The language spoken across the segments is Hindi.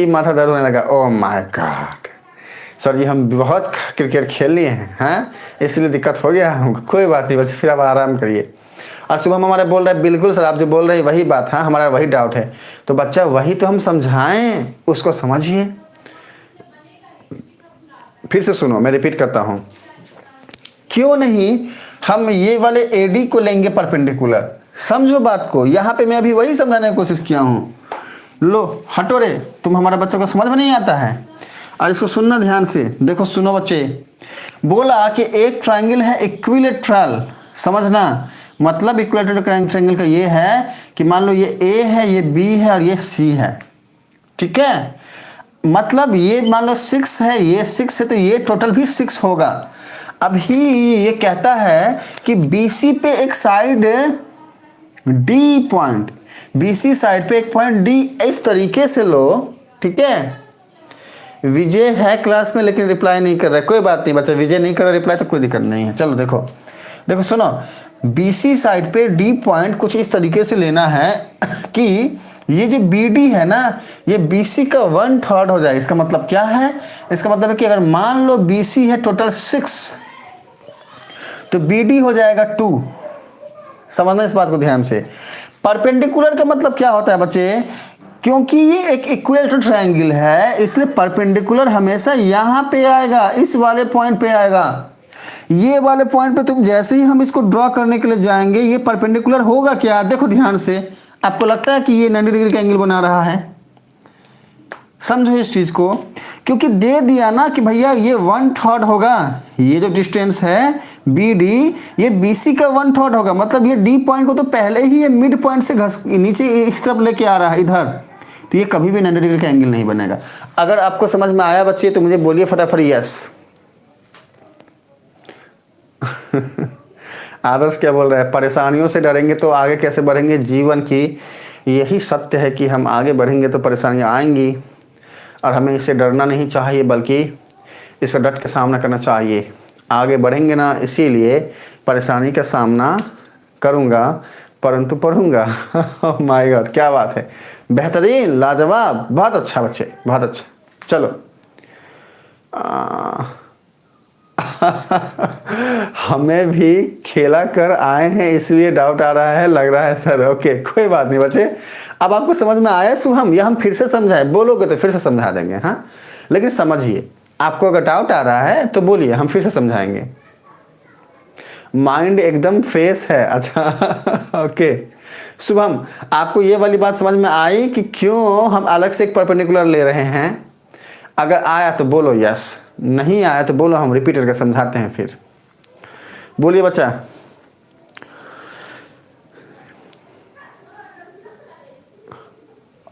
माथा दर्द होने लगा। ओह माय गॉड सर जी, हम बहुत क्रिकेट खेल लिए हैं इसलिए दिक्कत हो गया हमको। कोई बात नहीं बस, फिर आप आराम करिए। और सुबह हम हमारे बोल रहे हैं बिल्कुल सर, आप जो बोल रहे हैं वही बात है, हमारा वही डाउट है। तो बच्चा वही तो हम समझाएं, उसको समझिए। फिर से सुनो, मैं रिपीट करता हूं, क्यों नहीं हम ये वाले एडी को लेंगे परपेंडिकुलर। समझो बात को, यहां पे मैं अभी वही समझाने की कोशिश किया हूं। लो हटो रे, तुम हमारे बच्चों को समझ में नहीं आता है। और इसको सुनना ध्यान से, देखो सुनो बच्चे। बोला कि एक ट्रायंगल है इक्विलेटरल, समझना मतलब इक्विलेटरल ट्रायंगल का ये है कि मान लो ये ए है, ये बी है और ये सी है, ठीक है। मतलब ये मान लो 6 है, ये 6 है, तो ये टोटल भी 6 होगा। अभी ये कहता है कि बीसी पे एक side D point, BC side पे एक पॉइंट डी इस तरीके से लो, ठीक है। विजय है क्लास में लेकिन रिप्लाई नहीं कर रहा है, कोई बात नहीं बच्चा, विजय नहीं कर रहा रिप्लाई तो कोई दिक्कत नहीं है। चलो देखो देखो सुनो, बीसी साइड पे डी पॉइंट कुछ इस तरीके से लेना है कि ये जो बीडी है ना, ये बीसी का 1/3 हो जाए। इसका मतलब क्या है? इसका मतलब है कि अगर मान लो बीसी है टोटल 6, तो बीडी हो जाएगा 2। समझना इस बात को ध्यान से। परपेंडिकुलर का मतलब क्या होता है बच्चे? क्योंकि ये एक इक्विलेटरल ट्रायंगल है, इसलिए परपेंडिकुलर हमेशा यहां पे आएगा, इस वाले पॉइंट पे आएगा। ये वाले पॉइंट पे तुम जैसे ही हम इसको ड्रॉ करने के लिए जाएंगे, ये परपेंडिकुलर होगा क्या? देखो ध्यान से, आपको लगता है कि ये 90 डिग्री का एंगल बना रहा है? समझो इस चीज को, क्योंकि दे दिया ना कि भैया ये 1/3 होगा। ये जो डिस्टेंस है बी डी, ये बीसी का 1/3 होगा। मतलब ये डी पॉइंट को तो पहले ही ये मिड पॉइंट से घस नीचे इस तरफ लेके आ रहा है इधर, तो ये कभी भी 90 डिग्री का एंगल नहीं बनेगा। अगर आपको समझ में आया बच्चे तो मुझे बोलिए फटाफट यस। आदर्श क्या बोल रहा है? परेशानियों से डरेंगे तो आगे कैसे बढ़ेंगे? जीवन की यही सत्य है कि हम आगे बढ़ेंगे तो परेशानियां आएंगी, और हमें इससे डरना नहीं चाहिए बल्कि इसका डट के सामना करना चाहिए। आगे बढ़ेंगे ना, इसीलिए परेशानी का सामना करूँगा परंतु पढ़ूंगा। माय गॉड क्या बात है, बेहतरीन, लाजवाब, बहुत अच्छा बच्चे, बहुत अच्छा। चलो हमें भी खेला कर आए हैं इसलिए डाउट आ रहा है लग रहा है सर। ओके कोई बात नहीं बच्चे, अब आपको समझ में आया शुभम, या हम फिर से समझाएं? बोलोगे तो फिर से समझा देंगे, हाँ, लेकिन समझिए। आपको अगर डाउट आ रहा है तो बोलिए, हम फिर से समझाएंगे। माइंड एकदम फ्रेश है, अच्छा। ओके शुभम, आपको ये वाली बात समझ में आई कि क्यों हम अलग से एक परपेंडिकुलर ले रहे हैं? अगर आया तो बोलो यस, नहीं आया तो बोलो हम रिपीट करके समझाते हैं। फिर बोलिए बच्चा।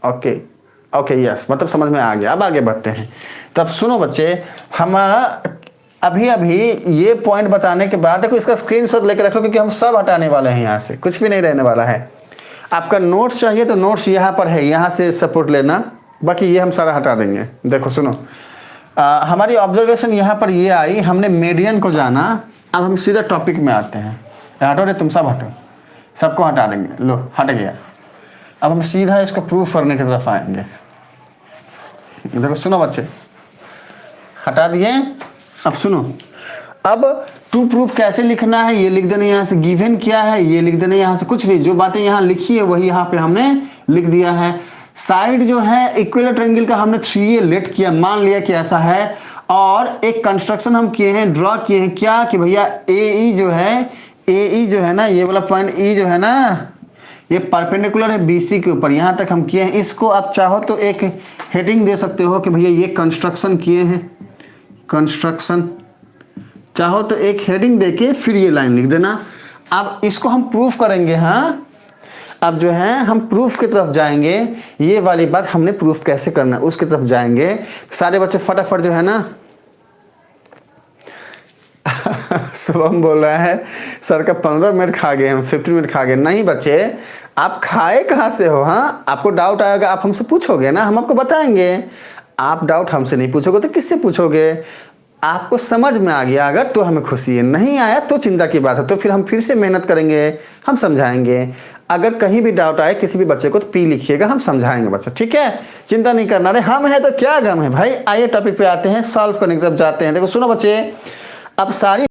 ओके ओके यस, मतलब समझ में आ गया। अब आगे बढ़ते हैं। तब सुनो बच्चे, हम अभी अभी ये पॉइंट बताने के बाद देखो इसका स्क्रीनशॉट लेकर रखो, क्योंकि हम सब हटाने वाले हैं, यहाँ से कुछ भी नहीं रहने वाला है। आपका नोट्स चाहिए तो नोट्स यहाँ पर है, यहाँ से सपोर्ट लेना, बाकी ये हम सारा हटा देंगे। देखो सुनो, हमारी ऑब्जर्वेशन यहाँ पर ये आई, हमने मीडियन को जाना। अब हम सीधा टॉपिक में आते हैं। हटो रे, तुम सब हटो, सबको हटा देंगे। लो हट गया। अब हम सीधा इसको प्रूफ करने की तरफ आएंगे। देखो सुनो बच्चे, हटा दिए। अब सुनो, अब टू प्रूफ कैसे लिखना है ये लिख देना, यहाँ से गिवन क्या है ये लिख देना, यहाँ से कुछ भी जो बातें यहाँ लिखी है वही यहाँ पे हमने लिख दिया है। साइड जो है इक्विलेटरल एंगल का हमने 3a लेट किया, मान लिया कि ऐसा है, और एक कंस्ट्रक्शन हम किए हैं, ड्रॉ किए हैं क्या कि भैया ए जो है ना, ये वाला पॉइंट ई जो है ना, ये परपेंडिकुलर है बीसी के ऊपर, यहाँ तक हम किए हैं। इसको आप चाहो तो एक हेडिंग दे सकते हो कि भैया ये कंस्ट्रक्शन किए हैं, कंस्ट्रक्शन। चाहो तो एक हेडिंग देके फिर ये लाइन लिख देना। अब इसको हम प्रूफ करेंगे। हाँ, अब जो है हम प्रूफ की तरफ जाएंगे। ये वाली बात हमने प्रूफ कैसे करना है उसकी तरफ जाएंगे। सारे बच्चे फटाफट जो है ना शुभम बोल रहा है सर का 15 मिनट खा गए हम, 15 मिनट खा गए। नहीं बच्चे, आप खाए कहाँ से हो? हाँ, आपको डाउट आएगा, आप हमसे पूछोगे ना, हम आपको बताएंगे। आप डाउट हमसे नहीं पूछोगे तो किससे पूछोगे? आपको समझ में आ गया अगर तो हमें खुशी है, नहीं आया तो चिंता की बात है। तो फिर हम फिर से मेहनत करेंगे, हम समझाएंगे। अगर कहीं भी डाउट आए किसी भी बच्चे को तो पी लिखिएगा, हम समझाएंगे बच्चा, ठीक है। चिंता नहीं करना। अरे हम है तो क्या गम है भाई। आइए टॉपिक पे आते हैं, सॉल्व करने की तरफ जाते हैं। देखो सुनो बच्चे, अब सारी